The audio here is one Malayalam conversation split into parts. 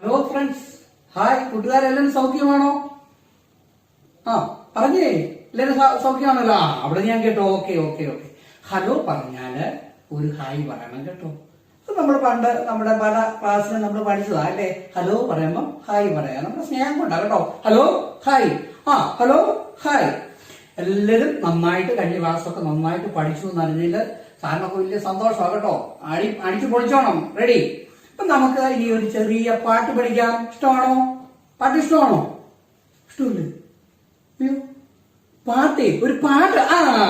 ഹലോ ഫ്രണ്ട്സ്, ഹായ് കൂട്ടുകാരെല്ലാരും സൗഖ്യമാണോ? ആ പറഞ്ഞേ, എല്ലാരും സൗഖ്യമാണല്ലോ. അവിടെ ഞാൻ കേട്ടോ. Okay okay okay. ഹലോ പറഞ്ഞാല് ഒരു ഹായ് പറയണം കേട്ടോ. അത് നമ്മൾ പണ്ട് നമ്മുടെ പല ക്ലാസ്സിലും നമ്മൾ പഠിച്ചതാ അല്ലേ? ഹലോ പറയുമ്പോ ഹായ് പറയാം. നമ്മുടെ സ്നേഹം കൊണ്ടാ കേട്ടോ. Hello hi. Hello hi. എല്ലാരും നന്നായിട്ട് കഴിഞ്ഞ ക്ലാസ്സൊക്കെ നന്നായിട്ട് പഠിച്ചു എന്ന് അറിഞ്ഞതില് സാറിനൊക്കെ വലിയ സന്തോഷമാണ് കേട്ടോ. അടിച്ചു പൊളിച്ചോണം. റെഡി? അപ്പൊ നമുക്ക് ഇനി ഒരു ചെറിയ പാട്ട് പഠിക്കാം. ഇഷ്ടമാണോ? പാട്ട് ഇഷ്ടമാണോ? ഇഷ്ടമില്ലേ? അയ്യോ, പാട്ടേ ഒരു പാട്ട്.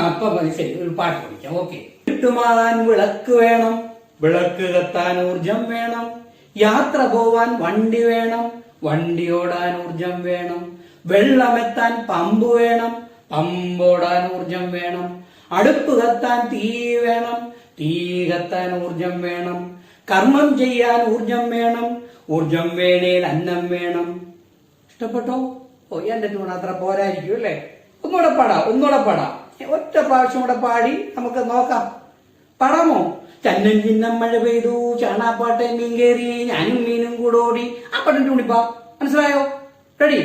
അപ്പൊ ശരി, ഒരു പാട്ട് പഠിക്കാം. ഓക്കെ. വിട്ടുമാറാൻ വിളക്ക് വേണം, വിളക്ക് കത്താൻ ഊർജം വേണം, യാത്ര പോവാൻ വണ്ടി വേണം, വണ്ടി ഓടാൻ ഊർജം വേണം, വെള്ളമെത്താൻ പമ്പ് വേണം, പമ്പോടാൻ ഊർജം വേണം, അടുപ്പ് കത്താൻ തീ വേണം, തീ കത്താൻ ഊർജം വേണം, കർമ്മം ചെയ്യാൻ ഊർജം വേണം, ഊർജം വേണേൽ അന്നം വേണം. ഇഷ്ടപ്പെട്ടോ? എന്റെ ട്യൂൺ അത്ര പോരായിരിക്കും അല്ലേ? ഒന്നുകൂടെ പാടാം. ഒറ്റ പ്രാവശ്യം കൂടെ പാടി നമുക്ക് നോക്കാം. പാടാമോ? ചന്നം ചിന്നം മഴ പെയ്തു, ചാണാപ്പാട്ടെ മീൻ കയറി, ഞാനും മീനും കൂടെ ഓടി. ആ പാട്ടിന്റെ ട്യൂണിപ്പാ. മനസ്സിലായോ? റെഡി?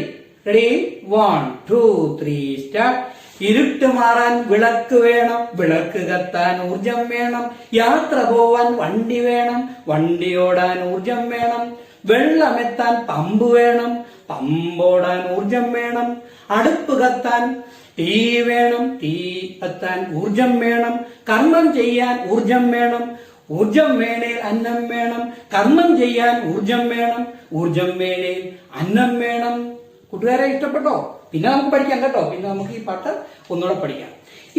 1 2 3 സ്റ്റാർട്ട്. ഇരുട്ട് മാറാൻ വിളക്ക് വേണം, വിളക്ക് കത്താൻ ഊർജം വേണം, യാത്ര പോവാൻ വണ്ടി വേണം, വണ്ടി ഓടാൻ ഊർജം വേണം, വെള്ളമെത്താൻ പമ്പ് വേണം, പമ്പോടാൻ ഊർജം വേണം, അടുപ്പ് കത്താൻ തീ വേണം, തീ കത്താൻ ഊർജം വേണം, കർമ്മം ചെയ്യാൻ ഊർജം വേണം, ഊർജം വേണേൽ അന്നം വേണം, കർമ്മം ചെയ്യാൻ ഊർജം വേണം, ഊർജം വേണേൽ അന്നം വേണം. കൂട്ടുകാരെ ഇഷ്ടപ്പെട്ടോ? പിന്നെ നമുക്ക് പഠിക്കാം കേട്ടോ. പിന്നെ നമുക്ക് ഈ പാട്ട് ഒന്നുകൂടെ പഠിക്കാം.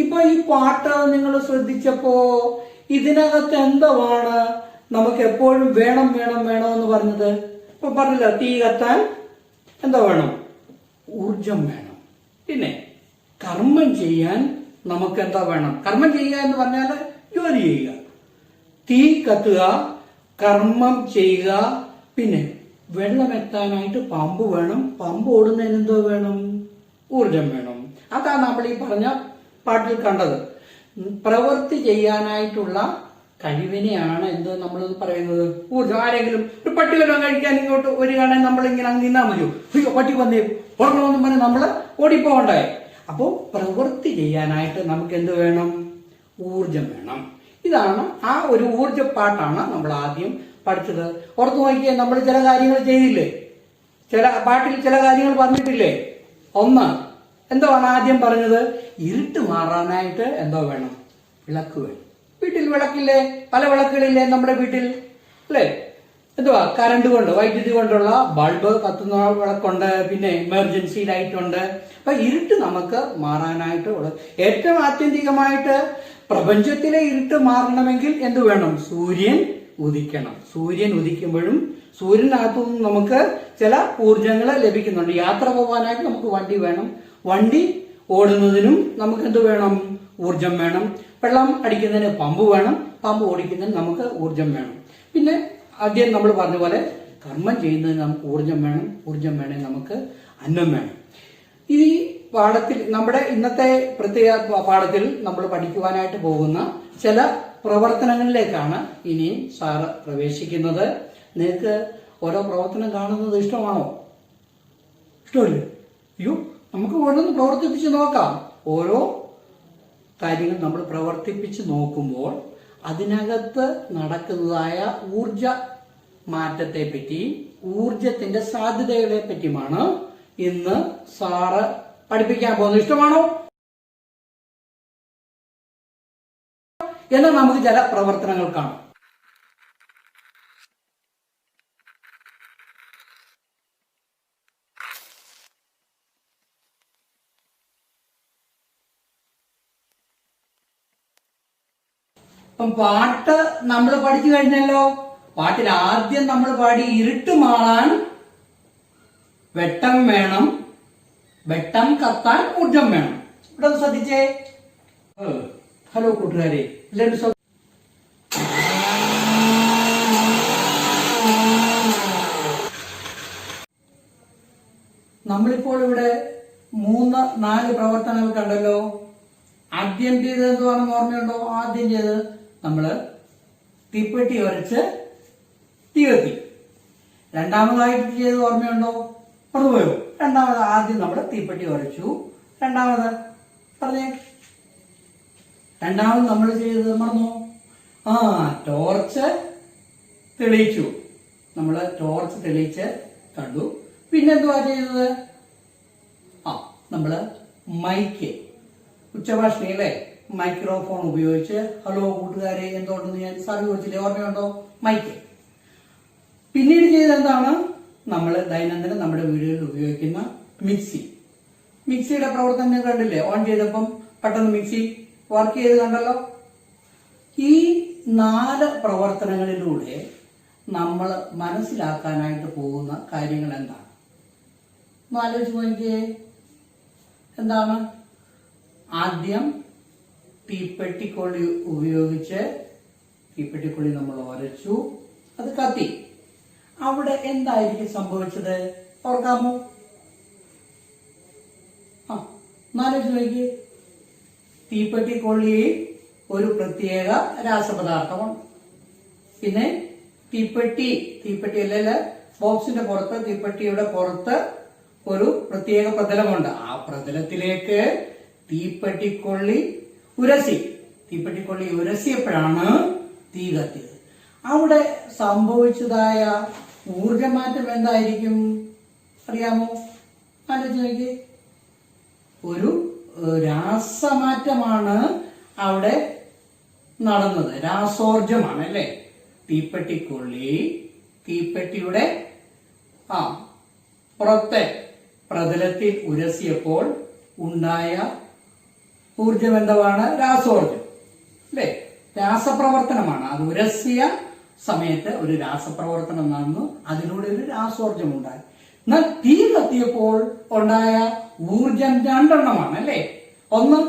ഇപ്പൊ ഈ പാട്ട് നിങ്ങൾ ശ്രദ്ധിച്ചപ്പോ ഇതിനകത്ത് എന്താണ് നമുക്ക് എപ്പോഴും വേണം എന്ന് പറഞ്ഞത്? ഇപ്പൊ പറഞ്ഞില്ല, തീ കത്താൻ എന്താ വേണം? ഊർജം വേണം. പിന്നെ കർമ്മം ചെയ്യാൻ നമുക്ക് എന്താ വേണം? കർമ്മം ചെയ്യുക എന്ന് പറഞ്ഞാല് ജോലി ചെയ്യുക. തീ കത്തുക, കർമ്മം ചെയ്യുക. പിന്നെ വെള്ളമെത്താനായിട്ട് പമ്പ് വേണം, പമ്പ് ഓടുന്നതിന് എന്തോ വേണം? ഊർജം വേണം. അതാണ് നമ്മൾ ഈ പറഞ്ഞ പാട്ടിൽ കണ്ടത്. പ്രവൃത്തി ചെയ്യാനായിട്ടുള്ള കഴിവിനെയാണ് എന്ത് നമ്മൾ പറയുന്നത്? ഊർജം. ആരെങ്കിലും ഒരു പട്ടി വല്ലതും കഴിക്കാൻ ഇങ്ങോട്ട് വരികയാണെങ്കിൽ നമ്മൾ ഇങ്ങനെ അങ്ങ് നിന്നാ മതിയോ? അയ്യോ പട്ടി വന്നേ ഉറങ്ങണമെന്നും പറഞ്ഞ് നമ്മള് ഓടിപ്പോകണ്ടേ? അപ്പോ പ്രവൃത്തി ചെയ്യാനായിട്ട് നമുക്ക് എന്ത് വേണം? ഊർജം വേണം. ഇതാണ് ആ ഒരു ഊർജപ്പാട്ടാണ് നമ്മൾ ആദ്യം പഠിച്ചത്. ഓർത്തു നോക്കിയേ, നമ്മൾ ചില കാര്യങ്ങൾ ചെയ്തില്ലേ? ചില പാട്ടിൽ ചില കാര്യങ്ങൾ പറഞ്ഞിട്ടില്ലേ? ഒന്ന് എന്താണ് ആദ്യം പറഞ്ഞത്? ഇരുട്ട് മാറാനായിട്ട് എന്തോ വേണം? വിളക്ക് വേണം. വീട്ടിൽ വിളക്കില്ലേ? പല വിളക്കുകളില്ലേ നമ്മുടെ വീട്ടിൽ അല്ലേ? എന്തുവാ? കറണ്ട് കൊണ്ട്, വൈദ്യുതി കൊണ്ടുള്ള ബൾബ് കത്തുന്ന വിളക്കുണ്ട്, പിന്നെ എമർജൻസി ലൈറ്റ് ഉണ്ട്. അപ്പൊ ഇരുട്ട് നമുക്ക് മാറാനായിട്ട് ഏറ്റവും ആത്യന്തികമായിട്ട് പ്രപഞ്ചത്തിലെ ഇരുട്ട് മാറണമെങ്കിൽ എന്ത് വേണം? സൂര്യൻ ഉദിക്കണം. സൂര്യൻ ഉദിക്കുമ്പോഴും സൂര്യനകത്തു നിന്ന് നമുക്ക് ചില ഊർജങ്ങൾ ലഭിക്കുന്നുണ്ട്. യാത്ര പോകാനായിട്ട് നമുക്ക് വണ്ടി വേണം, വണ്ടി ഓടുന്നതിനും നമുക്ക് എന്ത് വേണം? ഊർജം വേണം. വെള്ളം അടിക്കുന്നതിന് പമ്പ് വേണം, പമ്പ് ഓടിക്കുന്നതിന് നമുക്ക് ഊർജം വേണം. പിന്നെ ആദ്യം നമ്മൾ പറഞ്ഞ പോലെ കർമ്മം ചെയ്യുന്നതിന് നമുക്ക് ഊർജം വേണം, ഊർജം വേണമെങ്കിൽ നമുക്ക് അന്നം വേണം. ഈ പാഠത്തിൽ, നമ്മുടെ ഇന്നത്തെ പ്രത്യേക പാഠത്തിൽ നമ്മൾ പഠിക്കുവാനായിട്ട് പോകുന്ന ചില പ്രവർത്തനങ്ങളിലേക്കാണ് ഇനിയും സാറ് പ്രവേശിക്കുന്നത്. നിങ്ങൾക്ക് ഓരോ പ്രവർത്തനം കാണുന്നത് ഇഷ്ടമാണോ? ഇഷ്ടമല്ലേ? അയ്യോ, നമുക്ക് ഓരോന്ന് പ്രവർത്തിപ്പിച്ച് നോക്കാം. ഓരോ കാര്യങ്ങൾ നമ്മൾ പ്രവർത്തിപ്പിച്ച് നോക്കുമ്പോൾ അതിനകത്ത് നടക്കുന്നതായ ഊർജ മാറ്റത്തെ പറ്റിയും ഊർജത്തിന്റെ സാധ്യതകളെ പറ്റിയുമാണ് ഇന്ന് സാറ് പഠിപ്പിക്കാൻ പോകുന്നത്. ഇഷ്ടമാണോ? എന്നാൽ നമുക്ക് ചില പ്രവർത്തനങ്ങൾ കാണാം. ഇപ്പം പാട്ട് നമ്മൾ പഠിച്ചു കഴിഞ്ഞല്ലോ. പാട്ടിൽ ആദ്യം നമ്മൾ പാടി ഇരുട്ട് മാറാൻ വെട്ടം വേണം, വെട്ടം കത്താൻ ഊർജം വേണം. ഇവിടെ ശ്രദ്ധിച്ചേ. ഹലോ കൂട്ടുകാരെ, എല്ലാവരും നമ്മളിപ്പോൾ ഇവിടെ 3-4 പ്രവർത്തനങ്ങൾ കണ്ടല്ലോ. ആദ്യം ചെയ്തത് എന്തുവാണെന്ന് ഓർമ്മയുണ്ടോ? ആദ്യം ചെയ്തത് നമ്മള് തീപ്പെട്ടി ഉരച്ച് തീ കത്തി. രണ്ടാമതായിട്ട് ചെയ്ത് ഓർമ്മയുണ്ടോ? മറന്നുപോയോ? രണ്ടാമത് ആദ്യം നമ്മൾ തീപ്പെട്ടി ഉരച്ചു. രണ്ടാമത് പറഞ്ഞേ, രണ്ടാമത് നമ്മൾ ചെയ്തത് മറന്നോ? ടോർച്ച് തെളിയിച്ചു. നമ്മള് ടോർച്ച് തെളിയിച്ച് കണ്ടു. പിന്നെന്തുവാ ചെയ്തത്? നമ്മള് മൈക്ക്, ഉച്ചഭാഷണിയിലെ മൈക്രോഫോൺ ഉപയോഗിച്ച് ഹലോ കൂട്ടുകാരെ എന്തുകൊണ്ടെന്ന് ഞാൻ സാർ ചോദിച്ചില്ലേ, ഓർമ്മയുണ്ടോ? മൈക്ക്. പിന്നീട് ചെയ്തത് എന്താണ്? നമ്മൾ ദൈനംദിനം നമ്മുടെ വീടുകളിൽ ഉപയോഗിക്കുന്ന മിക്സി. മിക്സിയുടെ പ്രവർത്തനം കണ്ടില്ലേ? ഓൺ ചെയ്തപ്പം പെട്ടെന്ന് മിക്സി വർക്ക് ചെയ്ത് കണ്ടല്ലോ. ഈ 4 പ്രവർത്തനങ്ങളിലൂടെ നമ്മൾ മനസ്സിലാക്കാനായിട്ട് പോകുന്ന കാര്യങ്ങൾ എന്താണ്? ഒന്ന് ആലോചിച്ച് നോക്കിയേ. എന്താണ്? ആദ്യം തീപ്പെട്ടിക്കൊള്ളി ഉപയോഗിച്ച് തീപ്പെട്ടിക്കൊള്ളി നമ്മൾ ഉരച്ചു, അത് കത്തി. അവിടെ എന്തായിരിക്കും സംഭവിച്ചത്? ഓർക്കാമോ? ഒന്നാലോചിച്ച് നോക്കിയേ. തീപ്പെട്ടിക്കൊള്ളിയിൽ ഒരു പ്രത്യേക രാസപദാർത്ഥമുണ്ട്. പിന്നെ തീപ്പെട്ടി അല്ലല്ല, ബോക്സിന്റെ പുറത്ത്, തീപ്പെട്ടിയുടെ പുറത്ത് ഒരു പ്രത്യേക പ്രതലമുണ്ട്. ആ പ്രതലത്തിലേക്ക് തീപ്പെട്ടിക്കൊള്ളി ഉരസിയപ്പോഴാണ് തീ കത്തിയത്. അവിടെ സംഭവിച്ചതായ ഊർജമാറ്റം എന്തായിരിക്കും അറിയാമോ? ആലോചിച്ച് നോക്കി. ഒരു രാസമാറ്റമാണ് അവിടെ നടന്നത്. രാസോർജമാണ് അല്ലേ? തീപ്പെട്ടിക്കൊള്ളി തീപ്പെട്ടിയുടെ പുറത്തെ പ്രതലത്തിൽ ഉരസിയപ്പോൾ ഉണ്ടായ ഊർജം എന്താണ്? രാസോർജം അല്ലേ? രാസപ്രവർത്തനമാണ്. അത് ഉരസിയ സമയത്ത് ഒരു രാസപ്രവർത്തനം നടന്നു, അതിലൂടെ ഒരു രാസോർജം ഉണ്ടായി. എന്നാൽ തീ കത്തിയപ്പോൾ ഉണ്ടായ ഊർജം 2 എണ്ണമാണ് അല്ലേ? ഒന്ന്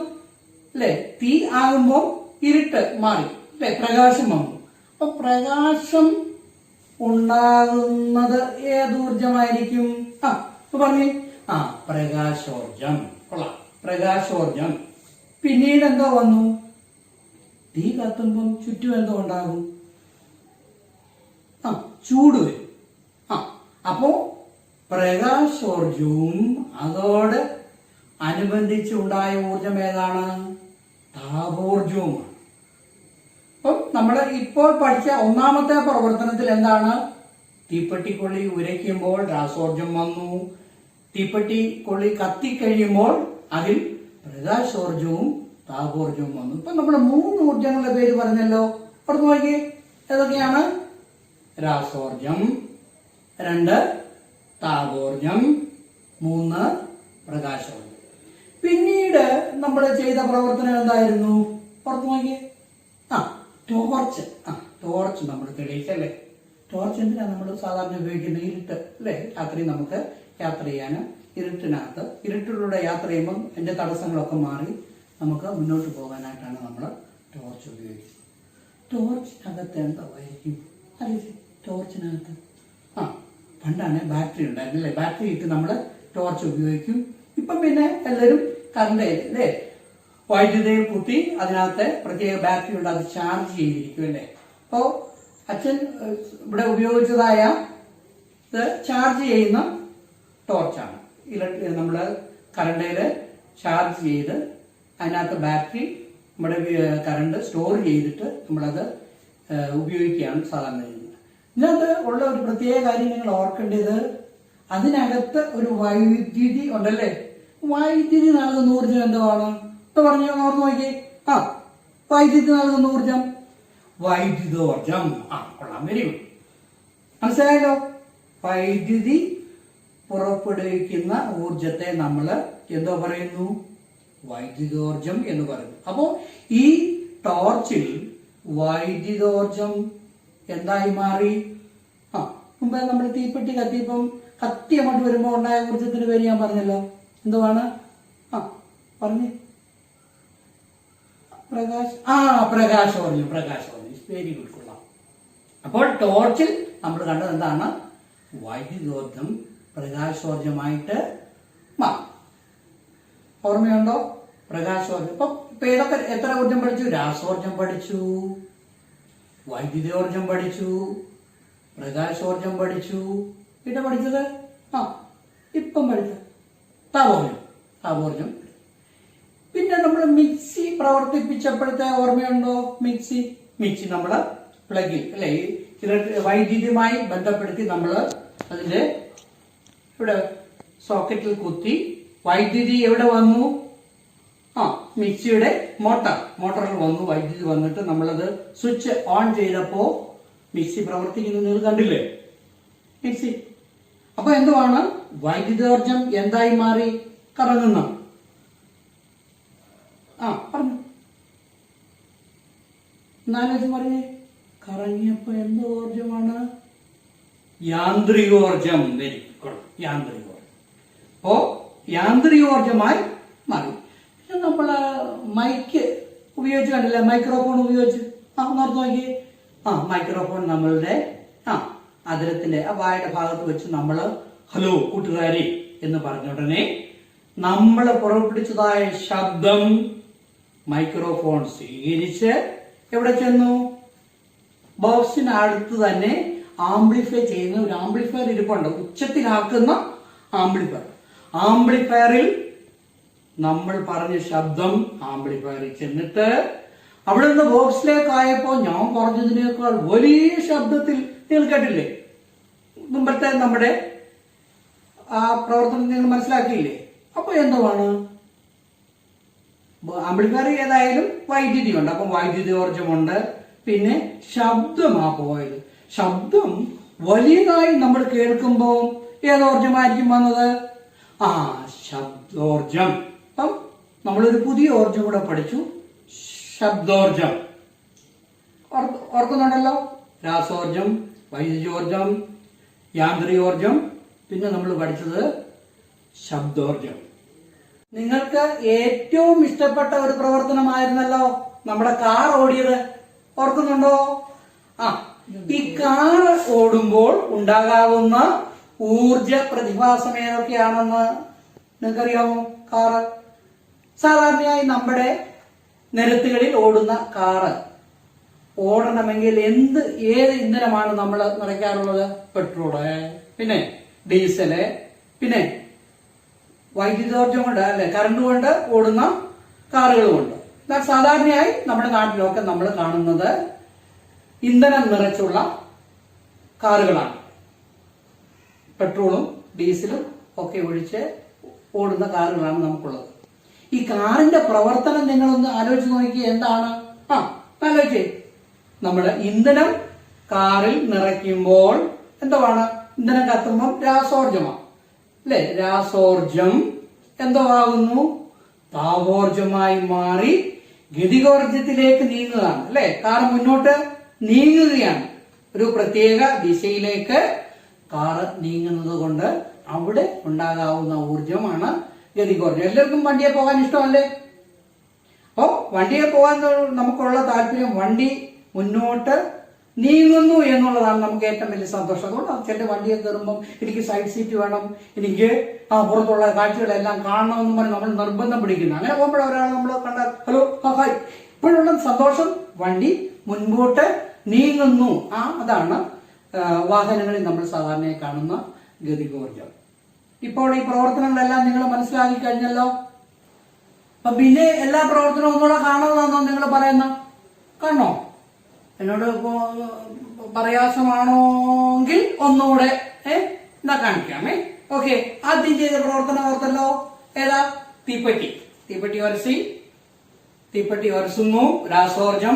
അല്ലെ, തീ ആകുമ്പോൾ ഇരുട്ട് മാറി അല്ലെ, പ്രകാശം വന്നു. അപ്പൊ പ്രകാശം ഉണ്ടാകുന്നത് ഏതൂർജമായിരിക്കും? പറഞ്ഞേ. പ്രകാശോർജം. കൊള്ളാം, പ്രകാശോർജം. പിന്നീട് എന്തോ വന്നു? തീ കത്തുമ്പം ചുറ്റും എന്തോ ഉണ്ടാകും? ചൂട് വരും. അപ്പോ പ്രകാശോർജവും അതോട് അനുബന്ധിച്ചുണ്ടായ ഊർജം ഏതാണ്? താപോർജവുമാണ്. അപ്പം നമ്മൾ ഇപ്പോൾ പഠിച്ച ഒന്നാമത്തെ പ്രവർത്തനത്തിൽ എന്താണ്? തീപ്പെട്ടിക്കൊള്ളി ഉരയ്ക്കുമ്പോൾ രാസോർജം വന്നു. തീപ്പെട്ടിക്കൊള്ളി കത്തിക്കഴിയുമ്പോൾ അതിൽ പ്രകാശോർജവും താപോർജവും വന്നു. ഇപ്പൊ നമ്മുടെ 3 ഊർജങ്ങളുടെ പേര് പറഞ്ഞല്ലോ. പറഞ്ഞു നോക്കിയേ, ഏതൊക്കെയാണ്? രാസോർജം, 2 താപോർജം, 3 പ്രകാശോർജം. പിന്നീട് നമ്മൾ ചെയ്ത പ്രവർത്തനം എന്തായിരുന്നു? പുറത്തു നോക്കിയേ. ടോർച്ച് നമ്മൾ തെളിയിച്ചല്ലേ. ടോർച്ച് എന്തിനാണ് നമ്മൾ സാധാരണ ഉപയോഗിക്കുന്നത്? ഇരുട്ട് അല്ലേ? രാത്രി നമുക്ക് യാത്ര ചെയ്യാനും ഇരുട്ടിനകത്ത്, ഇരുട്ടിലൂടെ യാത്ര ചെയ്യുമ്പോൾ അതിന്റെ തടസ്സങ്ങളൊക്കെ മാറി നമുക്ക് മുന്നോട്ട് പോകാനായിട്ടാണ് നമ്മൾ ടോർച്ച് ഉപയോഗിക്കുന്നത്. ടോർച്ചിനകത്ത് എന്തായിരിക്കും? അല്ലേ, ടോർച്ചിനകത്ത് പണ്ടാണ് ബാറ്ററി ഉണ്ടായിരുന്നു അല്ലേ? ബാറ്ററി ഇട്ട് നമ്മൾ ടോർച്ച് ഉപയോഗിക്കും. ഇപ്പം പിന്നെ എല്ലാവരും കറണ്ട് അല്ലേ, വൈദ്യുതിയിൽ കുത്തി അതിനകത്ത് പ്രത്യേക ബാറ്ററി ഉണ്ട്, അത് ചാർജ് ചെയ്തിരിക്കും അല്ലേ. അപ്പോ അച്ഛൻ ഇവിടെ ഉപയോഗിച്ചതായ ഇത് ചാർജ് ചെയ്യുന്ന ടോർച്ചാണ്. നമ്മള് കറണ്ടില് ചാർജ് ചെയ്ത് അതിനകത്ത് ബാറ്ററി നമ്മുടെ കറണ്ട് സ്റ്റോർ ചെയ്തിട്ട് നമ്മളത് ഉപയോഗിക്കുകയാണ് സാധാരണ ചെയ്യുന്നത്. ഇതിനകത്ത് ഉള്ള ഒരു പ്രത്യേക കാര്യം നിങ്ങൾ ഓർക്കേണ്ടത്, അതിനകത്ത് ഒരു വൈദ്യുതി ഉണ്ടല്ലേ. വൈദ്യുതി നൽകുന്ന ഊർജം എന്തുവാണ്? പറഞ്ഞു, ഓർമ്മ നോക്കി. വൈദ്യുതി നൽകുന്ന ഊർജം വൈദ്യുതോർജം. കൊള്ളാം, വെരി ഗുഡ്. മനസ്സിലായല്ലോ? വൈദ്യുതി പുറപ്പെടുവിക്കുന്ന ഊർജത്തെ നമ്മൾ എന്തോ പറയുന്നു? വൈദ്യുതോർജം എന്ന് പറയുന്നു. അപ്പോ ഈ ടോർച്ചിൽ വൈദ്യുതോർജം എന്തായി മാറി? മുമ്പേ നമ്മൾ തീപ്പെട്ടി കത്തിയപ്പം കത്തി അങ്ങോട്ട് വരുമ്പോ ഉണ്ടായ ഊർജത്തിന് പേര് ഞാൻ പറഞ്ഞല്ലോ. എന്തുവാണ്? പറഞ്ഞു. പ്രകാശോർജം. വെരി ഗുഡ്, കൊള്ളാം. അപ്പോൾ ടോർച്ചിൽ നമ്മൾ കണ്ടത് എന്താണ്? വൈദ്യുതോർജം പ്രകാശോർജമായിട്ട് മാറും. ഓർമ്മയുണ്ടോ? പ്രകാശോർജം. ഇപ്പൊ ഏതൊക്കെ എത്ര ഊർജം പഠിച്ചു? രാസോർജം പഠിച്ചു, വൈദ്യുതോർജം പഠിച്ചു, പ്രകാശോർജം പഠിച്ചു. പിന്നെ പഠിച്ചത് ഇപ്പം പഠിച്ച താപോർജം. പിന്നെ നമ്മൾ മിക്സി പ്രവർത്തിപ്പിച്ചപ്പോഴത്തെ ഓർമ്മയുണ്ടോ? മിക്സി നമ്മള് പ്ലഗിൽ അല്ലെ വൈദ്യുതിയുമായി ബന്ധപ്പെടുത്തി നമ്മൾ അതിന്റെ ഇവിടെ സോക്കറ്റിൽ കുത്തി വൈദ്യുതി എവിടെ വന്നു? മിക്സിയുടെ മോട്ടറിൽ വന്നു. വൈദ്യുതി വന്നിട്ട് നമ്മളത് സ്വിച്ച് ഓൺ ചെയ്തപ്പോ മിക്സി പ്രവർത്തിക്കുന്നത് നിങ്ങൾ കണ്ടില്ലേ? മിക്സി. അപ്പൊ എന്തുവാണ്? വൈദ്യുതോർജം എന്തായി മാറി? കറങ്ങുന്ന. പറഞ്ഞു എന്നാലും പറഞ്ഞേ. കറങ്ങിയപ്പോ എന്ത് ഊർജമാണ്? യാന്ത്രികോർജം. Very good. യാന്ത്രികോർജം. അപ്പോ യാന്ത്രികോർജമായി മാറി. പിന്നെ നമ്മള് മൈക്ക് ഉപയോഗിച്ച് കണ്ടില്ല? മൈക്രോഫോൺ ഉപയോഗിച്ച് നോർത്ത് നോക്കിയേ. മൈക്രോഫോൺ നമ്മളുടെ അതിരത്തിന്റെ വായുടെ ഭാഗത്ത് വെച്ച് നമ്മള് ഹലോ കൂട്ടുകാരി എന്ന് പറഞ്ഞ ഉടനെ നമ്മൾ പുറപ്പെടുവിച്ചതായ ശബ്ദം മൈക്രോഫോൺ സ്വീകരിച്ച് എവിടെ ചെന്നു? ബോക്സിനടുത്ത് തന്നെ ആംപ്ലിഫൈ ചെയ്യുന്ന ഒരു ആംപ്ലിഫയർ ഇരിപ്പുണ്ട്. ഉച്ചത്തിലാക്കുന്ന ആംപ്ലിഫയറിൽ നമ്മൾ പറഞ്ഞ ശബ്ദം ആംപ്ലിഫയറിൽ ചെന്നിട്ട് അവിടെ നിന്ന് ബോക്സിലേക്കായപ്പോ ഞാൻ പറഞ്ഞതിനേക്കാൾ വലിയ ശബ്ദത്തിൽ നിങ്ങൾ കേട്ടില്ലേ? മുമ്പത്തെ നമ്മുടെ ആ പ്രവർത്തനം നിങ്ങൾ മനസ്സിലാക്കിയില്ലേ? അപ്പൊ എന്തുവാണ്? ആംപ്ലിഫയർ ഏതായാലും വൈദ്യുതി ഉണ്ട്. അപ്പം വൈദ്യുതോർജമുണ്ട്. പിന്നെ ശബ്ദമാ പോയത്. ശബ്ദം വലിയതായി നമ്മൾ കേൾക്കുമ്പോ ഏതോർജമായിരിക്കും വന്നത്? ശബ്ദോർജം. അപ്പം നമ്മളൊരു പുതിയ ഓർജം കൂടെ പഠിച്ചു, ശബ്ദോർജം. ഓർക്കുന്നുണ്ടല്ലോ? രാസോർജം, വൈദ്യുതോർജം, യാന്ത്രികോർജം. പിന്നെ നമ്മൾ പഠിച്ചത് ശബ്ദോർജം. നിങ്ങൾക്ക് ഏറ്റവും ഇഷ്ടപ്പെട്ട ഒരു പ്രവർത്തനമായിരുന്നല്ലോ നമ്മുടെ കാർ ഓടിയത്. ഓർക്കുന്നുണ്ടോ? ഈ കാർ ഓടുമ്പോൾ ഉണ്ടാകാവുന്ന ഊർജ പ്രതിഭാസം ഏതൊക്കെയാണെന്ന് നിങ്ങൾക്കറിയാമോ? കാറ് സാധാരണയായി നമ്മുടെ നിരത്തുകളിൽ ഓടുന്ന കാറ് ഓടണമെങ്കിൽ ഏത് ഇന്ധനമാണ് നമ്മൾ നിറയ്ക്കാറുള്ളത്? പെട്രോള്, പിന്നെ ഡീസല്, പിന്നെ വൈദ്യുതോർജം കൊണ്ട് അല്ലെ കറണ്ട് കൊണ്ട് ഓടുന്ന കാറുകളുമുണ്ട്. എന്നാൽ സാധാരണയായി നമ്മുടെ നാട്ടിലൊക്കെ നമ്മൾ കാണുന്നത് ഇന്ധനം നിറച്ചുള്ള കാറുകളാണ്. പെട്രോളും ഡീസലും ഒക്കെ ഒഴിച്ച് ഓടുന്ന കാറുകളാണ് നമുക്കുള്ളത്. ഈ കാറിന്റെ പ്രവർത്തനം നിങ്ങളൊന്ന് ആലോചിച്ച് നോക്കി. എന്താണ്? ആലോചിച്ചേ. നമ്മള് ഇന്ധനം കാറിൽ നിറയ്ക്കുമ്പോൾ എന്തുവാണ്? ഇന്ധനം കത്തുമ്പോൾ രാസോർജമാണ് അല്ലെ? രാസോർജം എന്തോ ആകുന്നു? താപോർജമായി മാറി ഗതികോർജത്തിലേക്ക് നീങ്ങുകയാണ് അല്ലെ? കാർ മുന്നോട്ട് നീങ്ങുകയാണ്. ഒരു പ്രത്യേക ദിശയിലേക്ക് കാറ് നീങ്ങുന്നത് കൊണ്ട് അവിടെ ഉണ്ടാകാവുന്ന ഊർജമാണ് ഗതികോർജം. എല്ലാവർക്കും വണ്ടിയെ പോകാൻ ഇഷ്ടമല്ലേ? അപ്പോ വണ്ടിയെ പോകാൻ നമുക്കുള്ള താല്പര്യം വണ്ടി മുന്നോട്ട് നീങ്ങുന്നു എന്നുള്ളതാണ് നമുക്ക് ഏറ്റവും വലിയ സന്തോഷം. അതുകൊണ്ട് ചില വണ്ടിയെ കയറുമ്പം എനിക്ക് സൈഡ് സീറ്റ് വേണം, എനിക്ക് പുറത്തുള്ള കാഴ്ചകളെല്ലാം കാണണമെന്ന് പറഞ്ഞ് നമ്മൾ നിർബന്ധം പിടിക്കുന്നു. അങ്ങനെ പോകുമ്പോൾ ഒരാൾ നമ്മൾ കണ്ടാൽ ഹലോ ഹായ്. ഇപ്പോഴുള്ള സന്തോഷം വണ്ടി മുൻപോട്ട് നീങ്ങുന്നു. അതാണ് വാഹനങ്ങളിൽ നമ്മൾ സാധാരണയായി കാണുന്ന ഗതികോർജം. ഇപ്പോൾ ഈ പ്രവർത്തനങ്ങളെല്ലാം നിങ്ങൾ മനസ്സിലാക്കി കഴിഞ്ഞല്ലോ. അപ്പൊ പിന്നെ എല്ലാ പ്രവർത്തനവും ഒന്നുകൂടെ കാണുന്നതാണോ നിങ്ങൾ പറയുന്ന? കാണണോ? എന്നോട് പ്രയാസമാണെങ്കിൽ ഒന്നുകൂടെ എന്നാ കാണിക്കാമേ. ഓക്കെ, ആദ്യം ചെയ്ത പ്രവർത്തനം ഓർത്തല്ലോ. ഏതാ? തീപ്പെട്ടി ഉരസുന്നു. രാസോർജം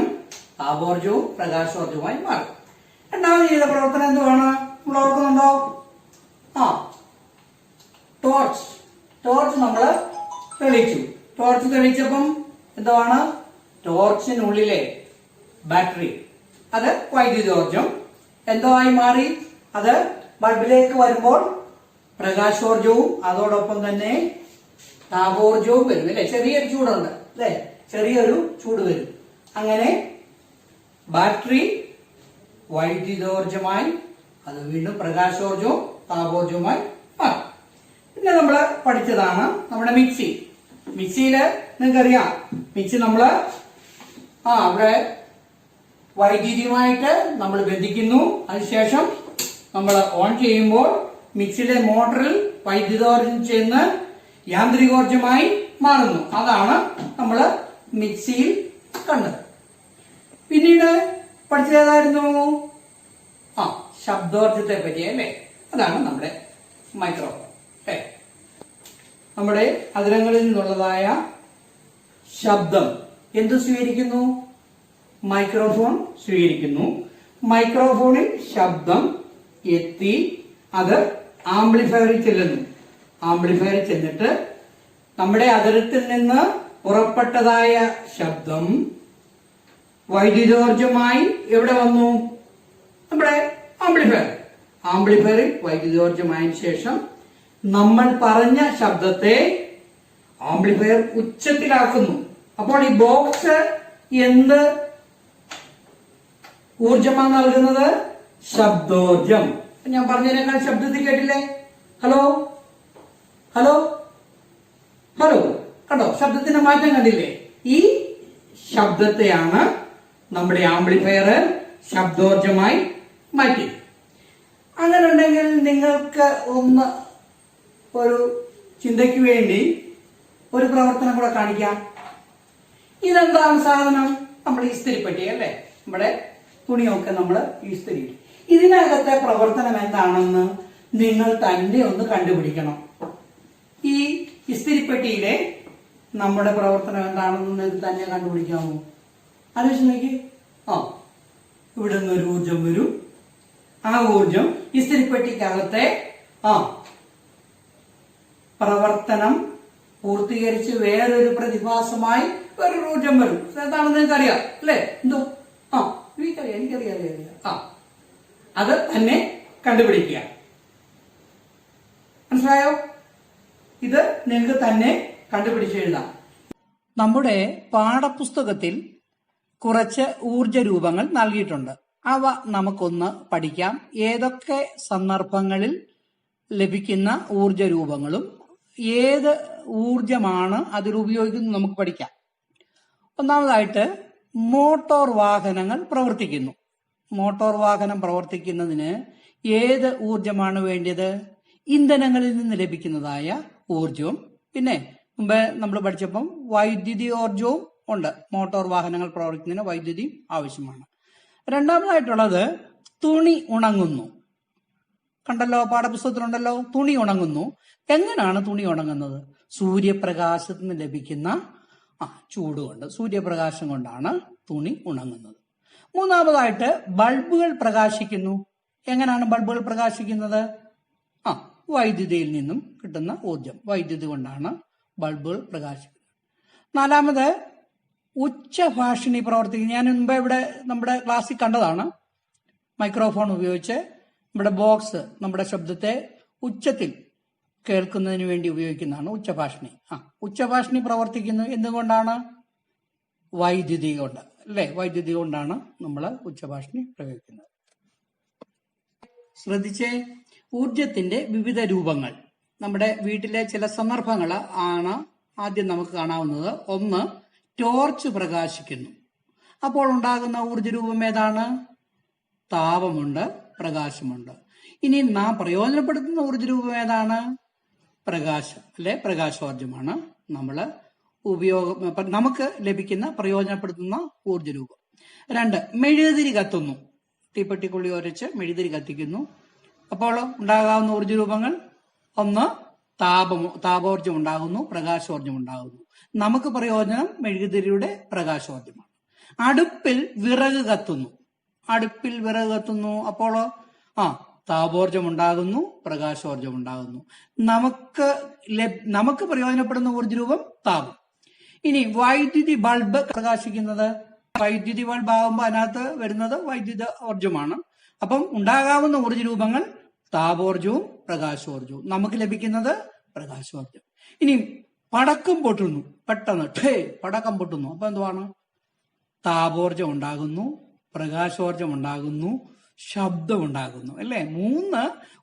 താപോർജവും പ്രകാശോർജവുമായി മാറും. രണ്ടാമത് ചെയ്ത പ്രവർത്തനം എന്തുവാണ്? നമ്മൾ ഓർക്കുന്നുണ്ടോ? ടോർച്ച് നമ്മള് തെളിയിച്ചു. ടോർച്ച് തെളിയിച്ചപ്പം എന്തുവാണ്? ടോർച്ചിനുള്ളിലെ ബാറ്ററി അത് വൈദ്യുതോർജം എന്തോ ആയി മാറി. അത് ബൾബിലേക്ക് വരുമ്പോൾ പ്രകാശോർജവും അതോടൊപ്പം തന്നെ താപോർജവും വരും അല്ലെ? ചെറിയൊരു ചൂടുണ്ട് അല്ലെ? ചെറിയൊരു ചൂട് വരും. അങ്ങനെ ബാറ്ററി വൈദ്യുതോർജമായി അത് വീണ്ടും പ്രകാശോർജവും താപോർജവുമായി മാറും. പിന്നെ നമ്മള് പഠിച്ചതാണ് നമ്മുടെ മിക്സിയില് നിങ്ങൾക്കറിയാം. മിക്സി നമ്മള് അവിടെ വൈദ്യുതിയുമായിട്ട് നമ്മൾ ബന്ധിക്കുന്നു. അതിനുശേഷം നമ്മൾ ഓൺ ചെയ്യുമ്പോൾ മിക്സിയുടെ മോട്ടറിൽ വൈദ്യുതോർജ്ജം ചെന്ന് യാന്ത്രികോർജ്ജമായി മാറുന്നു. അതാണ് നമ്മൾ മിക്സിയിൽ കണ്ടത്. പിന്നീട് പഠിച്ചതായിരുന്നു ശബ്ദോർജ്ജത്തെ പറ്റി അല്ലേ. അതാണ് നമ്മുടെ മൈക്രോഫോൺ അല്ലേ. നമ്മുടെ അതിരങ്ങളിൽ നിന്നുള്ളതായ ശബ്ദം എന്ത് സ്വീകരിക്കുന്നു? മൈക്രോഫോൺ സ്വീകരിക്കുന്നു. മൈക്രോഫോണിൽ ശബ്ദം എത്തി അത് ആംപ്ലിഫയറിൽ ചെല്ലുന്നു. ആംപ്ലിഫയറിൽ ചെന്നിട്ട് നമ്മുടെ അതിരത്തിൽ നിന്ന് പുറപ്പെട്ടതായ ശബ്ദം വൈദ്യുതോർജ്ജമായി എവിടെ വന്നു? നമ്മുടെ ആംപ്ലിഫയറിൽ വൈദ്യുതോർജ്ജമായതിനു ശേഷം നമ്മൾ പറഞ്ഞ ശബ്ദത്തെ ആംപ്ലിഫയർ ഉച്ചത്തിലാക്കുന്നു. അപ്പോൾ ഈ ബോക്സ് എന്ത് ഊർജമാണ് നൽകുന്നത്? ശബ്ദോർജം. ഞാൻ പറഞ്ഞതിനേക്കാൾ ശബ്ദത്തിൽ കേട്ടില്ലേ? ഹലോ ഹലോ ഹലോ, കണ്ടോ ശബ്ദത്തിന്റെ മാറ്റം കണ്ടില്ലേ? ഈ ശബ്ദത്തെയാണ് നമ്മുടെ ആംപ്ലിഫയർ ശബ്ദോർജമായി മാറ്റി. അങ്ങനെ ഉണ്ടെങ്കിൽ നിങ്ങൾക്ക് ഒന്ന് ഒരു ചിന്തയ്ക്ക് വേണ്ടി ഒരു പ്രവർത്തനം കൂടെ കാണിക്കാം. ഇതെന്താണ് സാധനം? നമ്മൾ ഇസ്തിരിപ്പെട്ടി അല്ലേ. നമ്മുടെ തുണിയൊക്കെ നമ്മൾ ഇസ്തിരി. ഇതിനകത്തെ പ്രവർത്തനം എന്താണെന്ന് നിങ്ങൾ തന്നെ ഒന്ന് കണ്ടുപിടിക്കണം. ഈ ഇസ്തിരിപ്പെട്ടിയിലെ നമ്മുടെ പ്രവർത്തനം എന്താണെന്ന് നിങ്ങൾക്ക് തന്നെ കണ്ടുപിടിക്കാമോ? ആലോചിച്ച് നോക്കി. ഇവിടെ നിന്ന് ഒരു ഊർജം വരും. ആ ഊർജം ഇസ്തിരിപ്പെട്ടിക്കകത്തെ പ്രവർത്തനം പൂർത്തീകരിച്ച് വേറൊരു പ്രതിഭാസമായി വേറൊരു ഊർജം വരും. എന്താണെന്ന് നിങ്ങൾക്കറിയാം അല്ലേ? എന്തോ എനിക്കറിയാം. അത് തന്നെ കണ്ടുപിടിക്കുക. മനസ്സിലായോ? ഇത് നിങ്ങൾക്ക് തന്നെ കണ്ടുപിടിച്ച് എഴുതാം. നമ്മുടെ പാഠപുസ്തകത്തിൽ കുറച്ച് ഊർജ രൂപങ്ങൾ നൽകിയിട്ടുണ്ട്. അവ നമുക്കൊന്ന് പഠിക്കാം. ഏതൊക്കെ സന്ദർഭങ്ങളിൽ ലഭിക്കുന്ന ഊർജ രൂപങ്ങളും ഏത് ഊർജമാണ് അതിൽ ഉപയോഗിക്കുന്നത് നമുക്ക് പഠിക്കാം. ഒന്നാമതായിട്ട് മോട്ടോർ വാഹനങ്ങൾ പ്രവർത്തിക്കുന്നു. മോട്ടോർ വാഹനം പ്രവർത്തിക്കുന്നതിന് ഏത് ഊർജമാണ് വേണ്ടത്? ഇന്ധനങ്ങളിൽ നിന്ന് ലഭിക്കുന്നതായ ഊർജവും പിന്നെ മുമ്പ് നമ്മൾ പഠിച്ചപ്പം വൈദ്യുതി ഊർജവും ഉണ്ട്. മോട്ടോർ വാഹനങ്ങൾ പ്രവർത്തിക്കുന്നതിന് വൈദ്യുതി ആവശ്യമാണ്. രണ്ടാമതായിട്ടുള്ളത് തുണി ഉണങ്ങുന്നു. കണ്ടല്ലോ, പാഠപുസ്തകത്തിലുണ്ടല്ലോ. തുണി ഉണങ്ങുന്നു. എങ്ങനെയാണ് തുണി ഉണങ്ങുന്നത്? സൂര്യപ്രകാശത്തിൽ നിന്ന് ലഭിക്കുന്ന ചൂട് കൊണ്ട്, സൂര്യപ്രകാശം കൊണ്ടാണ് തുണി ഉണങ്ങുന്നത്. മൂന്നാമതായിട്ട് ബൾബുകൾ പ്രകാശിക്കുന്നു. എങ്ങനെയാണ് ബൾബുകൾ പ്രകാശിക്കുന്നത്? വൈദ്യുതിയിൽ നിന്നും കിട്ടുന്ന ഊർജം, വൈദ്യുതി കൊണ്ടാണ് ബൾബുകൾ പ്രകാശിക്കുന്നത്. നാലാമത് ഉച്ചഭാഷിണി പ്രവർത്തിക്കുന്നു. ഞാൻ മുമ്പ് ഇവിടെ നമ്മുടെ ക്ലാസ്സിൽ കണ്ടതാണ്. മൈക്രോഫോൺ ഉപയോഗിച്ച് നമ്മുടെ ബോക്സ് നമ്മുടെ ശബ്ദത്തെ ഉച്ചത്തിൽ കേൾക്കുന്നതിന് വേണ്ടി ഉപയോഗിക്കുന്നതാണ് ഉച്ചഭാഷിണി. ഉച്ചഭാഷിണി പ്രവർത്തിക്കുന്നു എന്തുകൊണ്ടാണ്? വൈദ്യുതി കൊണ്ട് അല്ലേ. വൈദ്യുതി കൊണ്ടാണ് നമ്മൾ ഉച്ചഭാഷിണി പ്രയോഗിക്കുന്നത്. ശ്രദ്ധിച്ചേ, ഊർജത്തിന്റെ വിവിധ രൂപങ്ങൾ നമ്മുടെ വീട്ടിലെ ചില സന്ദർഭങ്ങൾ ആണ് ആദ്യം നമുക്ക് കാണാവുന്നത്. ഒന്ന്, ടോർച്ച് പ്രകാശിക്കുന്നു. അപ്പോൾ ഉണ്ടാകുന്ന ഊർജ്ജരൂപം ഏതാണ്? താപമുണ്ട്, പ്രകാശമുണ്ട്. ഇനി നാം പ്രയോജനപ്പെടുത്തുന്ന ഊർജ്ജരൂപം ഏതാണ്? പ്രകാശം അല്ലെ, പ്രകാശോർജമാണ് നമുക്ക് ലഭിക്കുന്ന പ്രയോജനപ്പെടുത്തുന്ന ഊർജ്ജരൂപം. രണ്ട്, മെഴുകുതിരി കത്തുന്നു. തീപ്പെട്ടിക്കുള്ളി ഉരച്ച് മെഴുകുതിരി കത്തിക്കുന്നു. അപ്പോൾ ഉണ്ടാകാവുന്ന ഊർജ്ജരൂപങ്ങൾ ഒന്ന്, താപോർജം ഉണ്ടാകുന്നു, പ്രകാശോർജം ഉണ്ടാകുന്നു. നമുക്ക് പ്രയോജനം മെഴുകുതിരിയുടെ പ്രകാശോർജമാണ്. അടുപ്പിൽ വിറക് കത്തുന്നു. അപ്പോൾ താപോർജം ഉണ്ടാകുന്നു, പ്രകാശോർജം ഉണ്ടാകുന്നു. നമുക്ക് പ്രയോജനപ്പെടുന്ന ഊർജ്ജരൂപം താപം. ഇനി വൈദ്യുതി ബൾബ് പ്രകാശിക്കുന്നത്. വൈദ്യുതി ബൾബ് ആകുമ്പോൾ അതിനകത്ത് വരുന്നത് വൈദ്യുത ഊർജമാണ്. അപ്പം ഉണ്ടാകാവുന്ന ഊർജ്ജരൂപങ്ങൾ താപോർജവും പ്രകാശോർജവും. നമുക്ക് ലഭിക്കുന്നത് പ്രകാശോർജം. ഇനി പടക്കം പൊട്ടുന്നു. പെട്ടെന്ന് പടക്കം പൊട്ടുന്നു. അപ്പൊ എന്തുവാണ്? താപോർജം ഉണ്ടാകുന്നു, പ്രകാശോർജം ഉണ്ടാകുന്നു, ശബ്ദം ഉണ്ടാകുന്നു അല്ലെ. 3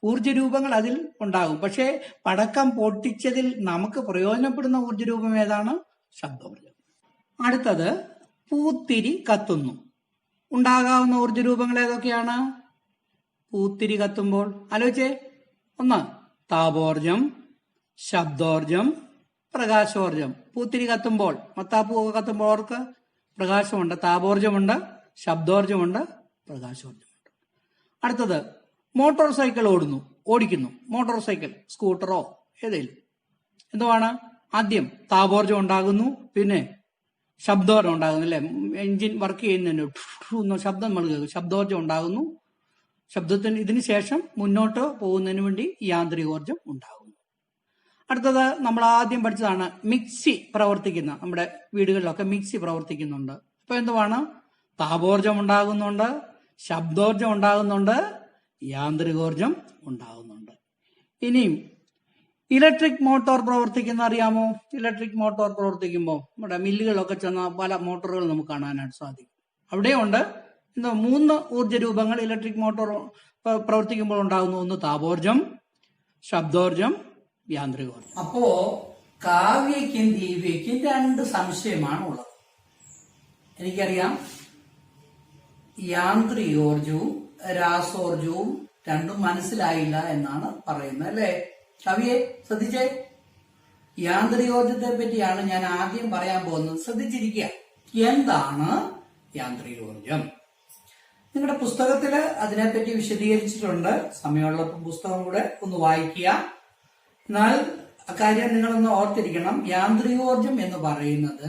ഊർജ്ജരൂപങ്ങൾ അതിൽ ഉണ്ടാകും. പക്ഷേ പടക്കം പൊട്ടിച്ചതിൽ നമുക്ക് പ്രയോജനപ്പെടുന്ന ഊർജ്ജരൂപം ഏതാണ്? ശബ്ദോർജം. അടുത്തത് പൂത്തിരി കത്തുന്നു. ഉണ്ടാകാവുന്ന ഊർജ്ജരൂപങ്ങൾ ഏതൊക്കെയാണ്? പൂത്തിരി കത്തുമ്പോൾ? ആലോചിച്ചേ. ഒന്ന് താപോർജം, ശബ്ദോർജം, പ്രകാശോർജം. പൂത്തിരി കത്തുമ്പോൾ, മത്താപ്പൂവൊക്കെ കത്തുമ്പോൾ അവർക്ക് പ്രകാശമുണ്ട്, താപോർജമുണ്ട്, ശബ്ദോർജമുണ്ട്, പ്രകാശോർജമുണ്ട്. അടുത്തത് മോട്ടോർ സൈക്കിൾ ഓടിക്കുന്നു. മോട്ടോർ സൈക്കിൾ, സ്കൂട്ടറോ ഏതെങ്കിലും. എന്തുവാണ്? ആദ്യം താപോർജം ഉണ്ടാകുന്നു, പിന്നെ ശബ്ദോർജം ഉണ്ടാകുന്നു അല്ലെ. എഞ്ചിൻ വർക്ക് ചെയ്യുന്നതിന് ശബ്ദം നമ്മൾ കേൾക്കും, ശബ്ദോർജം ഉണ്ടാകുന്നു. ഇതിന് ശേഷം മുന്നോട്ട് പോകുന്നതിന് വേണ്ടി യാന്ത്രികോർജം ഉണ്ടാകുന്നു. അടുത്തത് നമ്മൾ ആദ്യം പഠിച്ചതാണ് മിക്സി പ്രവർത്തിക്കുന്ന, നമ്മുടെ വീടുകളിലൊക്കെ മിക്സി പ്രവർത്തിക്കുന്നുണ്ട്. അപ്പൊ എന്തുവാണ്? താപോർജം ഉണ്ടാകുന്നുണ്ട്, ശബ്ദോർജം ഉണ്ടാകുന്നുണ്ട്, യാന്ത്രികോർജം ഉണ്ടാകുന്നുണ്ട്. ഇനിയും ഇലക്ട്രിക് മോട്ടോർ പ്രവർത്തിക്കുന്ന അറിയാമോ? ഇലക്ട്രിക് മോട്ടോർ പ്രവർത്തിക്കുമ്പോൾ നമ്മുടെ മില്ലുകളിലൊക്കെ ചെന്ന പല മോട്ടോറുകൾ നമുക്ക് കാണാനായിട്ട് സാധിക്കും. അവിടെയുണ്ട് 3 ഊർജ്ജ രൂപങ്ങൾ ഇലക്ട്രിക് മോട്ടോർ പ്രവർത്തിക്കുമ്പോൾ ഉണ്ടാകുന്നു. ഒന്ന് താപോർജം, ശബ്ദോർജം, യാന്ത്രികോർജം. അപ്പോ കാവ്യയ്ക്കും ദീപയ്ക്കും 2 സംശയമാണ് ഉള്ളത്. എനിക്കറിയാം യാന്ത്രികോർജവും രാസോർജവും രണ്ടും മനസ്സിലായില്ല എന്നാണ് പറയുന്നത് അല്ലെ. കവിയെ ശ്രദ്ധിച്ചേ. യാന്ത്രികോർജത്തെ പറ്റിയാണ് ഞാൻ ആദ്യം പറയാൻ പോകുന്നത്. ശ്രദ്ധിച്ചിരിക്കുക. എന്താണ് യാന്ത്രികോർജം? നിങ്ങളുടെ പുസ്തകത്തില് അതിനെപ്പറ്റി വിശദീകരിച്ചിട്ടുണ്ട്. സമയമുള്ളപ്പോൾ പുസ്തകം കൂടെ ഒന്ന് വായിക്കുക. എന്നാൽ അക്കാര്യം നിങ്ങളൊന്ന് ഓർത്തിരിക്കണം. യാന്ത്രികോർജം എന്ന് പറയുന്നത്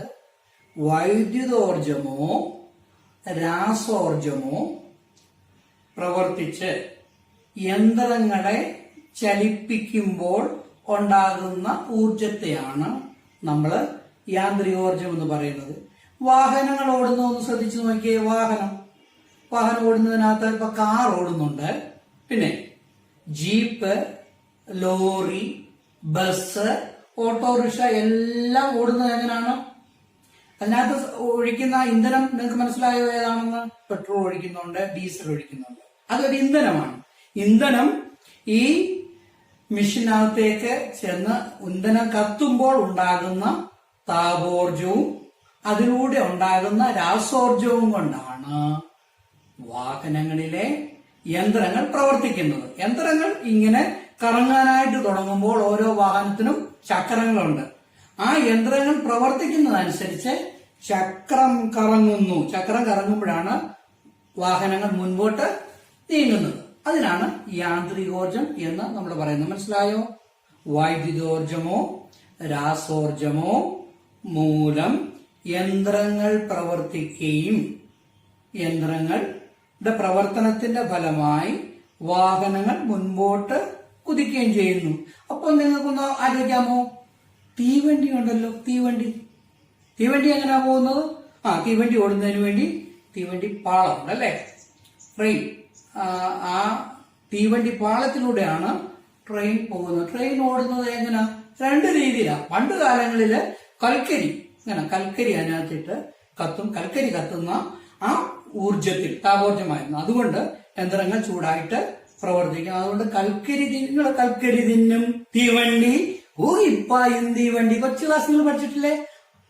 വൈദ്യുതോർജമോ രാസോർജമോ പ്രവർത്തിച്ച് യന്ത്രങ്ങളെ ചലിപ്പിക്കുമ്പോൾ ഉണ്ടാകുന്ന ഊർജത്തെയാണ് നമ്മൾ യാന്ത്രികോർജം എന്ന് പറയുന്നത്. വാഹനങ്ങൾ ഓടുന്ന ഒന്ന് ശ്രദ്ധിച്ചു നോക്കിയേ. വാഹനം ഓടുന്നതിനകത്ത് ഇപ്പൊ കാർ ഓടുന്നുണ്ട്, പിന്നെ ജീപ്പ്, ലോറി, ബസ്, ഓട്ടോറിക്ഷ എല്ലാം ഓടുന്നത് എങ്ങനെയാണ്? അതിനകത്ത് ഒഴിക്കുന്ന ഇന്ധനം നിങ്ങൾക്ക് മനസ്സിലായോ ഏതാണെന്ന്? പെട്രോൾ ഒഴിക്കുന്നുണ്ട്, ഡീസൽ ഒഴിക്കുന്നുണ്ട്. അതൊരു ഇന്ധനമാണ്. ഇന്ധനം ഈ മെഷീനകത്തേക്ക് ചെന്ന് ഇന്ധനം കത്തുമ്പോൾ ഉണ്ടാകുന്ന താപോർജവും അതിലൂടെ ഉണ്ടാകുന്ന രാസോർജവും കൊണ്ടാണ് വാഹനങ്ങളിലെ യന്ത്രങ്ങൾ പ്രവർത്തിക്കുന്നത്. യന്ത്രങ്ങൾ ഇങ്ങനെ കറങ്ങാനായിട്ട് തുടങ്ങുമ്പോൾ ഓരോ വാഹനത്തിനും ചക്രങ്ങളുണ്ട്. ആ യന്ത്രങ്ങൾ പ്രവർത്തിക്കുന്നതനുസരിച്ച് ചക്രം കറങ്ങുന്നു. ചക്രം കറങ്ങുമ്പോഴാണ് വാഹനങ്ങൾ മുൻപോട്ട് നീങ്ങുന്നത്. അതിനാണ് യാന്ത്രികോർജം എന്ന് നമ്മൾ പറയുന്നത്. മനസ്സിലായോ? വൈദ്യുതോർജമോ രാസോർജമോ മൂലം യന്ത്രങ്ങൾ പ്രവർത്തിക്കുകയും യന്ത്രങ്ങളുടെ പ്രവർത്തനത്തിന്റെ ഫലമായി വാഹനങ്ങൾ മുൻപോട്ട് കുതിക്കുകയും ചെയ്യുന്നു. അപ്പോൾ നിങ്ങൾക്കൊന്ന് ആലോചിക്കാമോ? തീവണ്ടി ഉണ്ടല്ലോ, തീവണ്ടി എങ്ങനെയാ പോകുന്നത്? തീവണ്ടി ഓടുന്നതിന് വേണ്ടി തീവണ്ടി പാളമുണ്ട് അല്ലെ, ട്രെയിൻ. ആ തീവണ്ടി പാളത്തിലൂടെയാണ് ട്രെയിൻ പോകുന്നത്. ട്രെയിൻ ഓടുന്നത് എങ്ങനെ? 2 രീതിയിലാണ്. പണ്ട് കാലങ്ങളില് കൽക്കരി അതിനകത്തിട്ട് കൽക്കരി കത്തുന്ന ആ ഊർജത്തിൽ താപോർജമായിരുന്നു. അതുകൊണ്ട് യന്ത്രങ്ങൾ ചൂടായിട്ട് പ്രവർത്തിക്കും. അതുകൊണ്ട് കൽക്കരി തിന്നും തീവണ്ടി ഊഹിപ്പായും തീവണ്ടി. കൊച്ചു ക്ലാസ്സുകൾ പഠിച്ചിട്ടില്ലേ?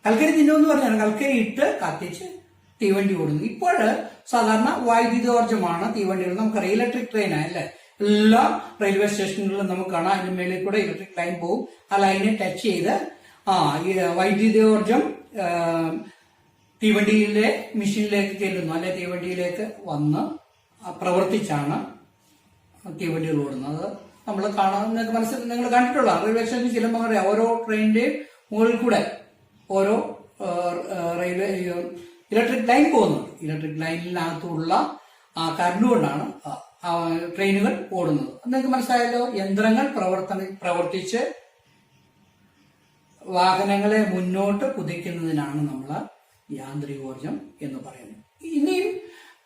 കൽക്കരി തിന്നുമെന്ന് പറഞ്ഞാണ് കൽക്കരി ഇട്ട് കത്തിച്ച് തീവണ്ടി ഓടുന്നു. ഇപ്പോൾ സാധാരണ വൈദ്യുതോർജമാണ് തീവണ്ടികൾ. നമുക്കറിയാം ഇലക്ട്രിക് ട്രെയിൻ അല്ലേ, എല്ലാ റെയിൽവേ സ്റ്റേഷനുകളിലും നമുക്ക് കാണാം. അതിന്റെ മേളിൽ കൂടെ ഇലക്ട്രിക് ലൈൻ പോകും. ആ ലൈനെ ടച്ച് ചെയ്ത് വൈദ്യുതോർജം തീവണ്ടിയിലെ മെഷീനിലേക്ക് ചെല്ലുന്നു, അല്ലെ തീവണ്ടിയിലേക്ക് വന്ന് പ്രവർത്തിച്ചാണ് തീവണ്ടികൾ ഓടുന്നത്. നമ്മൾ കാണാൻ നിങ്ങൾ കണ്ടിട്ടുള്ള റെയിൽവേ സ്റ്റേഷനിൽ ചെല്ലുമ്പോൾ അറിയാം, ഓരോ ട്രെയിനിന്റെയും മുകളിൽ കൂടെ ഓരോ റെയിൽവേ ഇലക്ട്രിക് ലൈൻ പോകുന്നുണ്ട്. ഇലക്ട്രിക് ലൈനിനകത്തുള്ള കറണ്ട് കൊണ്ടാണ് ട്രെയിനുകൾ ഓടുന്നത്. നിങ്ങൾക്ക് മനസ്സിലായല്ലോ? യന്ത്രങ്ങൾ പ്രവർത്തിച്ച് വാഹനങ്ങളെ മുന്നോട്ട് കുതിക്കുന്നതിനാണ് നമ്മൾ യാന്ത്രികോർജം എന്ന് പറയുന്നത്. ഇനിയും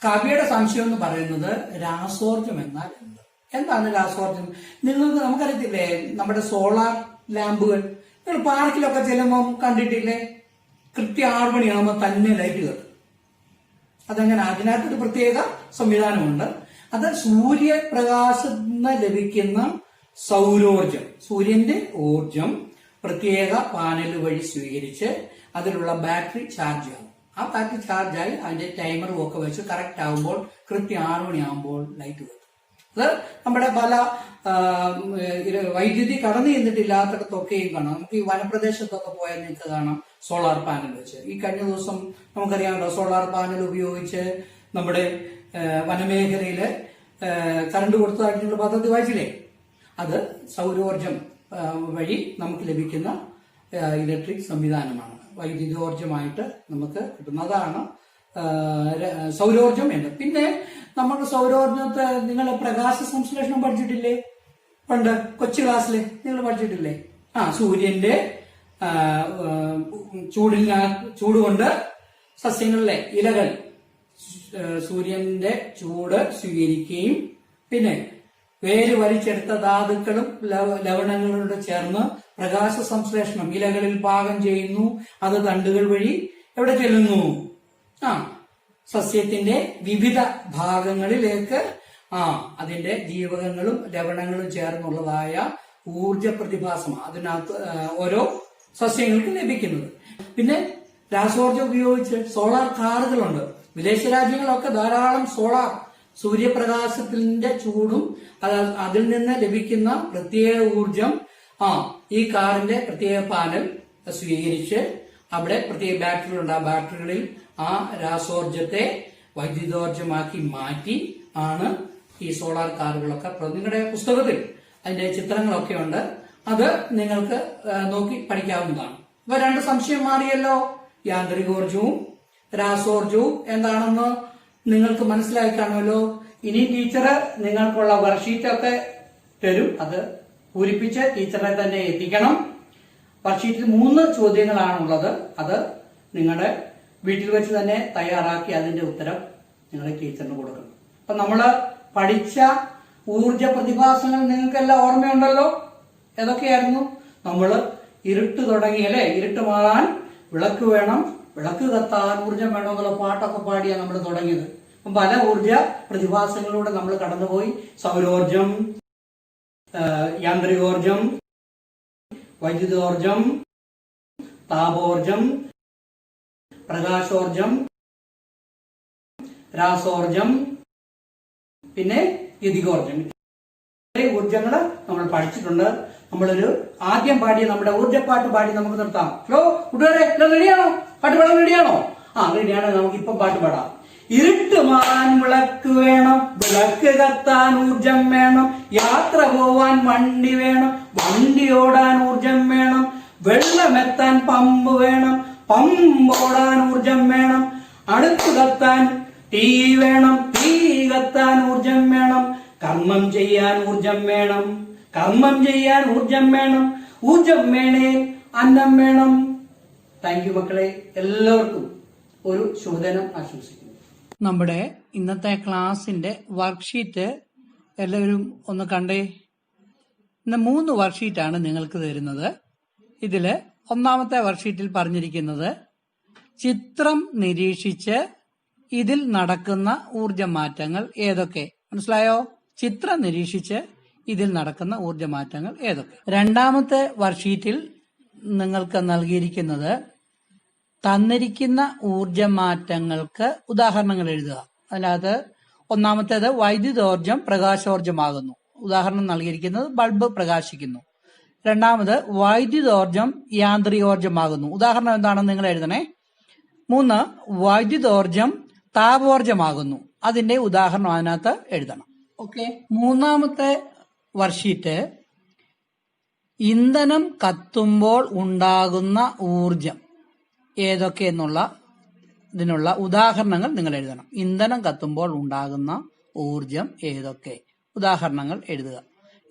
കവിയുടെ സംശയം എന്ന് പറയുന്നത് രാസോർജം എന്നാൽ എന്താണ് രാസോർജം? നമുക്കറിയത്തില്ലേ, നമ്മുടെ സോളാർ ലാമ്പുകൾ നിങ്ങൾ പാർക്കിലൊക്കെ ചെല്ലുമ്പോൾ കണ്ടിട്ടില്ലേ? കൃത്യം 6 മണിയാകുമ്പോൾ തന്നെ ലൈറ്റ് കത്തും. അതെങ്ങനെ? അതിനകത്തൊരു പ്രത്യേക സംവിധാനമുണ്ട്. അത് സൂര്യപ്രകാശത്തിൽ നിന്ന് ലഭിക്കുന്ന സൗരോർജം, സൂര്യന്റെ ഊർജം പ്രത്യേക പാനൽ വഴി സ്വീകരിച്ച് അതിലുള്ള ബാറ്ററി ചാർജ് ആകും. ആ ബാറ്ററി ചാർജായി അതിന്റെ ടൈമറും ഒക്കെ വെച്ച് കറക്റ്റ് ആകുമ്പോൾ കൃത്യം 6 മണിയാകുമ്പോൾ ലൈറ്റ് കത്തും. അത് നമ്മുടെ പല വൈദ്യുതി കടന്നു ചെന്നിട്ടില്ലാത്തടത്തൊക്കെയും കാണാം. നമുക്ക് ഈ വനപ്രദേശത്തൊക്കെ പോയാൽ നിങ്ങൾക്ക് കാണാം സോളാർ പാനൽ വെച്ച്. ഈ കഴിഞ്ഞ ദിവസം നമുക്കറിയാമല്ലോ, സോളാർ പാനൽ ഉപയോഗിച്ച് നമ്മുടെ വനമേഖലയില് കറണ്ട് കൊടുത്തതായിട്ടുള്ള പദ്ധതി വായിച്ചില്ലേ? അത് സൗരോർജം വഴി നമുക്ക് ലഭിക്കുന്ന ഇലക്ട്രിക് സംവിധാനമാണ്. വൈദ്യുതോർജമായിട്ട് നമുക്ക് കിട്ടുന്നതാണ് സൗരോർജം എന്ന്. പിന്നെ നമുക്ക് സൗരോർജത്തെ നിങ്ങൾ പ്രകാശ സംശ്ലേഷണം പഠിച്ചിട്ടില്ലേ? പണ്ട് കൊച്ചു ക്ലാസ്സിൽ നിങ്ങൾ പഠിച്ചിട്ടില്ലേ? സൂര്യന്റെ ചൂടുകൊണ്ട് സസ്യങ്ങളിലെ ഇലകൾ സൂര്യന്റെ ചൂട് സ്വീകരിക്കുകയും പിന്നെ വേര് വലിച്ചെടുത്ത ധാതുക്കളും ലവണങ്ങളോട് ചേർന്ന് പ്രകാശ സംശ്ലേഷണം ഇലകളിൽ പാകം ചെയ്യുന്നു. അത് തണ്ടുകൾ വഴി എവിടെ ചെല്ലുന്നു? സസ്യത്തിന്റെ വിവിധ ഭാഗങ്ങളിലേക്ക് അതിന്റെ ജീവകങ്ങളും ലവണങ്ങളും ചേർന്നുള്ളതായ ഊർജ പ്രതിഭാസമാണ് അതിനകത്ത് ഓരോ സസ്യങ്ങൾക്ക് ലഭിക്കുന്നത്. പിന്നെ രാസോർജം ഉപയോഗിച്ച് സോളാർ കാറുകളുണ്ട്. വിദേശ രാജ്യങ്ങളൊക്കെ ധാരാളം സോളാർ സൂര്യപ്രകാശത്തിന്റെ ചൂടും അതിൽ നിന്ന് ലഭിക്കുന്ന പ്രത്യേക ഊർജം ഈ കാറിന്റെ പ്രത്യേക പാനൽ സ്വീകരിച്ച് അവിടെ പ്രത്യേക ബാറ്ററികളുണ്ട്. ആ ബാറ്ററികളിൽ ആ രാസോർജത്തെ വൈദ്യുതോർജമാക്കി മാറ്റി ആണ് ഈ സോളാർ കാറുകളൊക്കെ. നിങ്ങളുടെ പുസ്തകത്തിൽ അതിന്റെ ചിത്രങ്ങളൊക്കെ ഉണ്ട്. അത് നിങ്ങൾക്ക് നോക്കി പഠിക്കാവുന്നതാണ്. ഇവ രണ്ട് സംശയം മാറിയല്ലോ. യാന്ത്രികോർജവും രാസോർജവും എന്താണെന്ന് നിങ്ങൾക്ക് മനസ്സിലായി കാണുമല്ലോ. ഇനി ടീച്ചർ നിങ്ങൾക്കുള്ള വർക്ക്ഷീറ്റൊക്കെ തരും. അത് പൂരിപ്പിച്ച് ടീച്ചറെ തന്നെ എത്തിക്കണം. വർക്ക്ഷീറ്റിൽ 3 ചോദ്യങ്ങളാണുള്ളത്. അത് നിങ്ങളുടെ വീട്ടിൽ വെച്ച് തന്നെ തയ്യാറാക്കി അതിന്റെ ഉത്തരം നിങ്ങൾ ടീച്ചറിന് കൊടുക്കണം. അപ്പൊ നമ്മള് പഠിച്ച ഊർജ പ്രതിഭാസങ്ങൾ നിങ്ങൾക്കെല്ലാം ഓർമ്മയുണ്ടല്ലോ. ഏതൊക്കെയായിരുന്നു? നമ്മള് ഇരുട്ട് തുടങ്ങി അല്ലെ? ഇരുട്ട് മാറാൻ വിളക്ക് വേണം, വിളക്ക് കത്താൻ ഊർജം വേണം എന്നുള്ള പാട്ടൊക്കെ പാടിയാണ് നമ്മൾ തുടങ്ങിയത്. അപ്പം പല ഊർജ പ്രതിഭാസങ്ങളിലൂടെ നമ്മൾ കടന്നുപോയി. സൗരോർജം, യാന്ത്രികോർജം, വൈദ്യുതോർജം, താപോർജം, പ്രകാശോർജം, രാസോർജം, പിന്നെ ഗതികോർജം. ഇത്രയും ഊർജങ്ങള് നമ്മൾ പഠിച്ചിട്ടുണ്ട്. നമ്മളൊരു ആദ്യം പാടിയ നമ്മുടെ ഊർജപ്പാട്ട് പാടി നമുക്ക് നിർത്താം. ഹലോ കൂട്ടുകാരെ, റെഡിയാണോ? പാട്ട് പാടാൻ റെഡിയാണോ? റെഡിയാണ്. നമുക്ക് ഇപ്പം പാട്ട് പാടാം. ഇരുട്ട് മാറാൻ വിളക്ക് വേണം, വിളക്ക് കത്താൻ ഊർജം വേണം, യാത്ര പോവാൻ വണ്ടി വേണം, വണ്ടി ഓടാൻ ഊർജം വേണം, വെള്ളമെത്താൻ പമ്പ് വേണം, പമ്പോടാൻ ഊർജം വേണം, അടുപ്പ് കത്താൻ തീ വേണം, തീ കത്താൻ ഊർജം വേണം, കർമ്മം ചെയ്യാൻ ഊർജം വേണം, കർമ്മം ചെയ്യാൻ ഊർജം വേണം, ഊർജം വേണേ അന്നം വേണം. താങ്ക് യു മക്കളെ. എല്ലാവർക്കും ഒരു ശുഭദിനം ആശംസിക്കുന്നു. നമ്മുടെ ഇന്നത്തെ ക്ലാസിന്റെ വർക്ക്ഷീറ്റ് എല്ലാവരും ഒന്ന് കണ്ടേ. ഇന്ന് 3 വർക്ക്ഷീറ്റാണ് നിങ്ങൾക്ക് തരുന്നത്. ഇതില് ഒന്നാമത്തെ വർക്ക്ഷീറ്റിൽ പറഞ്ഞിരിക്കുന്നത് ചിത്രം നിരീക്ഷിച്ച് ഇതിൽ നടക്കുന്ന ഊർജമാറ്റങ്ങൾ ഏതൊക്കെ? മനസ്സിലായോ? ചിത്രം നിരീക്ഷിച്ച് ഇതിൽ നടക്കുന്ന ഊർജമാറ്റങ്ങൾ ഏതൊക്കെ? രണ്ടാമത്തെ വർക്ക്ഷീറ്റിൽ നിങ്ങൾക്ക് നൽകിയിരിക്കുന്നത് തന്നിരിക്കുന്ന ഊർജമാറ്റങ്ങൾക്ക് ഉദാഹരണങ്ങൾ എഴുതുക. അതിനകത്ത് ഒന്നാമത്തേത് വൈദ്യുതോർജം പ്രകാശോർജമാകുന്നു. ഉദാഹരണം നൽകിയിരിക്കുന്നത് ബൾബ് പ്രകാശിക്കുന്നു. രണ്ടാമത് വൈദ്യുതോർജം യാന്ത്രികോർജമാകുന്നു. ഉദാഹരണം എന്താണെന്ന് നിങ്ങൾ എഴുതണേ. 3 വൈദ്യുതോർജം താപോർജമാകുന്നു. അതിന്റെ ഉദാഹരണം അതിനകത്ത് എഴുതണം. ഓക്കെ. മൂന്നാമത്തെ വർക്ക്ഷീറ്റ് ഇന്ധനം കത്തുമ്പോൾ ഉണ്ടാകുന്ന ഊർജം ഏതൊക്കെ എന്നുള്ള ഇതിനുള്ള ഉദാഹരണങ്ങൾ നിങ്ങൾ എഴുതണം. ഇന്ധനം കത്തുമ്പോൾ ഉണ്ടാകുന്ന ഊർജം ഏതൊക്കെ? ഉദാഹരണങ്ങൾ എഴുതുക.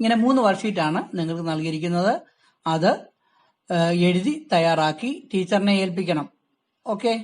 ഇങ്ങനെ 3 വർക്ക്ഷീറ്റാണ് നിങ്ങൾക്ക് നൽകിയിരിക്കുന്നത്. അത് എഴുതി തയ്യാറാക്കി ടീച്ചറിനെ ഏൽപ്പിക്കണം. ഓക്കെ.